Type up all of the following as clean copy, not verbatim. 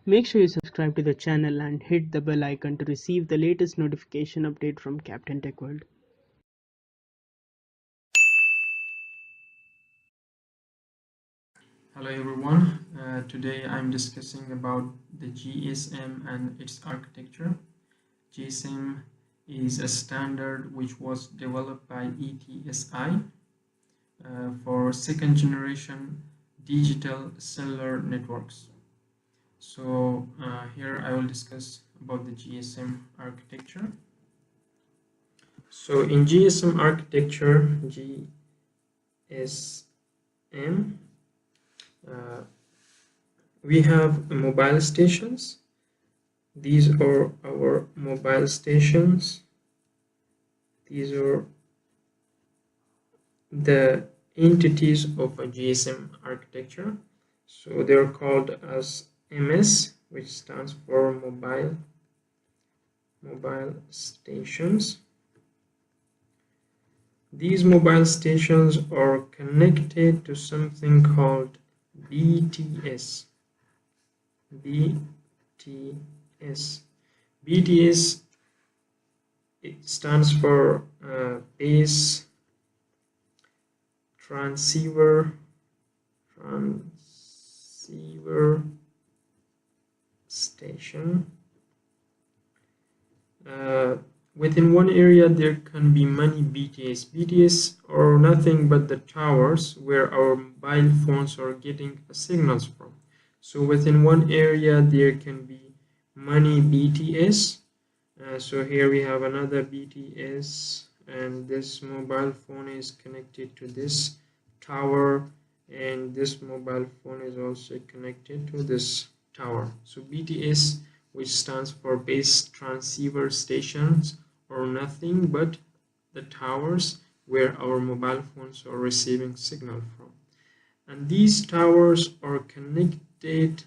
Make sure you subscribe to the channel and hit the bell icon to receive the latest notification update from Captain Tech World. Hello everyone, today I'm discussing about the GSM and its architecture. GSM is a standard which was developed by ETSI for second generation digital cellular networks. So here I will discuss about the GSM architecture. So in GSM architecture, GSM, we have mobile stations. These are our mobile stations. These are the entities of a GSM architecture. So they're called as MS, which stands for mobile stations. These mobile stations are connected to something called BTS. BTS, it stands for base transceiver station. Within one area there can be many BTS. BTS are nothing but the towers where our mobile phones are getting signals from. So within one area there can be many BTS. So here we have another BTS, and this mobile phone is connected to this tower, and this mobile phone is also connected to this tower. So BTS, which stands for base transceiver stations, are nothing but the towers where our mobile phones are receiving signal from. And these towers are connected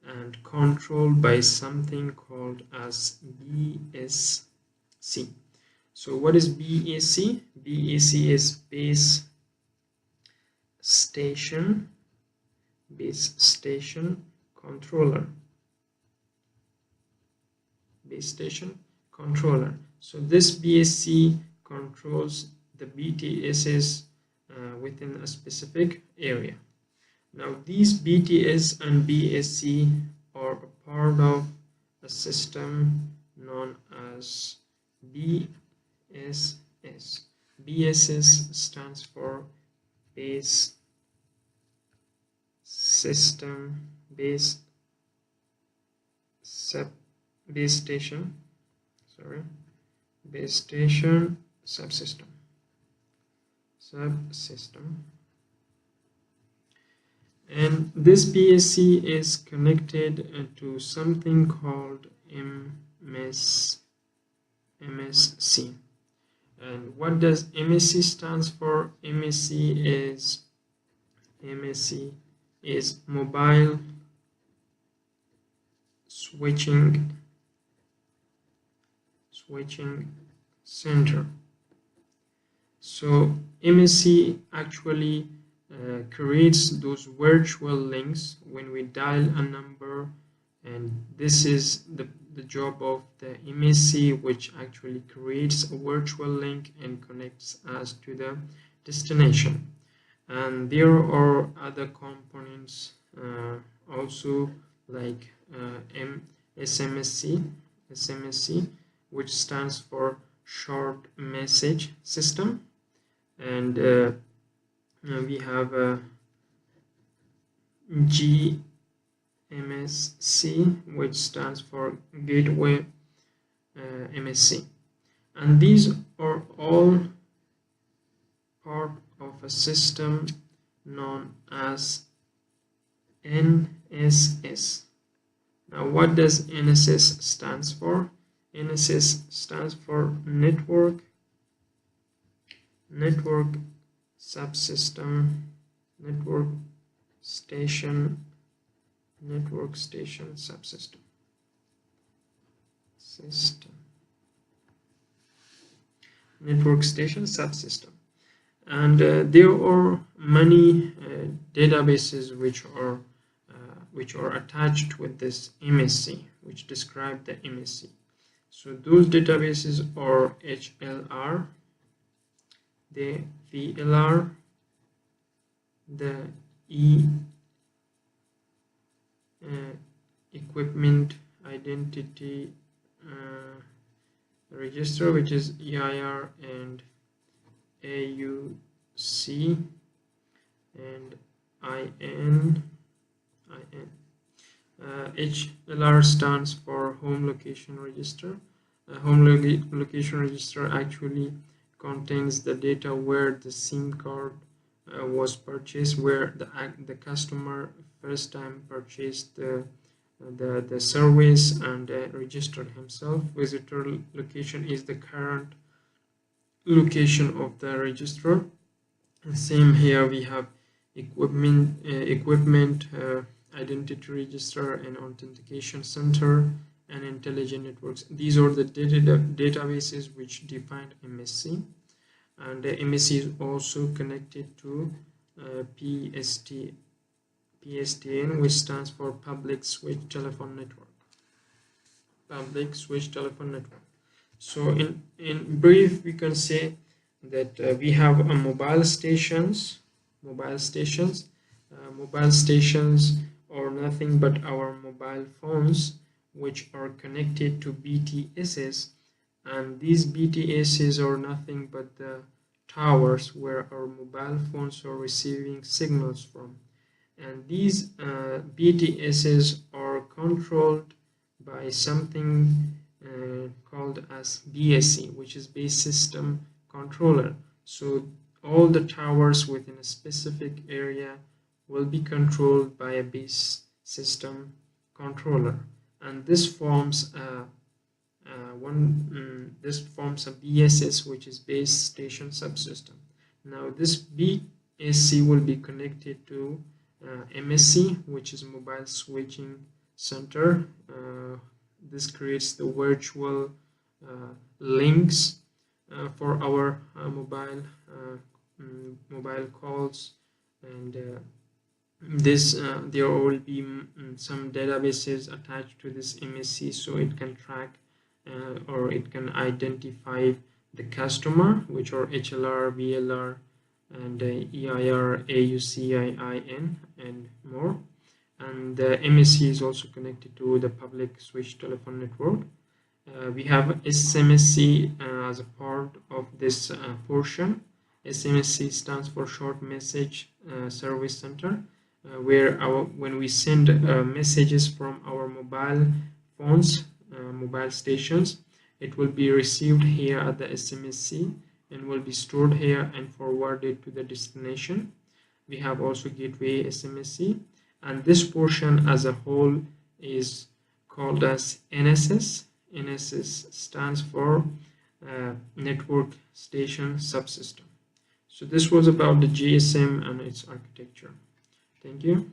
and controlled by something called as BSC. So what is BAC? BAC is base station controller. Base station controller. So this BSC controls the BTSs within a specific area. Now these BTS and BSC are a part of a system known as BSS. BSS stands for base system, base station subsystem. And this BSC is connected to something called MSC. And what does MSC stands for? MSC is mobile switching center. So MSC actually creates those virtual links when we dial a number, and this is the job of the MSC, which actually creates a virtual link and connects us to the destination. And there are other components also, like SMSC, which stands for short message system, and we have a GMSC, which stands for gateway MSC, and these are all part of a system known as NSS. Now what does NSS stands for? NSS stands for network subsystem, network station subsystem. Network station subsystem. And there are many databases which are which are attached with this MSC, which describe the MSC. So those databases are HLR, the VLR, the equipment identity register, which is EIR, and AUC, and IN. HLR stands for Home Location Register. Home Location Register actually contains the data where the SIM card was purchased, where the customer first time purchased the service and registered himself. Visitor location is the current location of the register. And same here, we have equipment identity register and authentication center and intelligent networks. These are the databases which define MSC, and the MSC is also connected to PSTN, which stands for Public Switch Telephone Network. Public Switch Telephone Network. So in brief, we can say that we have mobile stations. Mobile stations are nothing but our mobile phones, which are connected to BTSs, and these BTSs are nothing but the towers where our mobile phones are receiving signals from. And these BTSs are controlled by something called as BSC, which is base system controller. So all the towers within a specific area will be controlled by a base system controller, and this forms a BSS, which is base station subsystem. Now this BSC will be connected to MSC, which is mobile switching center. This creates the virtual links for our mobile calls, and there will be some databases attached to this MSC, so it can track or it can identify the customer, which are HLR, VLR, and EIR, AUC, IN, and more. And the MSC is also connected to the public switch telephone network. We have SMSC as a part of this portion. SMSC stands for Short Message Service Center, where when we send messages from our mobile phones, mobile stations, it will be received here at the SMSC and will be stored here and forwarded to the destination. We have also Gateway SMSC, and this portion as a whole is called as NSS. NSS stands for Network Station Subsystem. So this was about the GSM and its architecture. Thank you.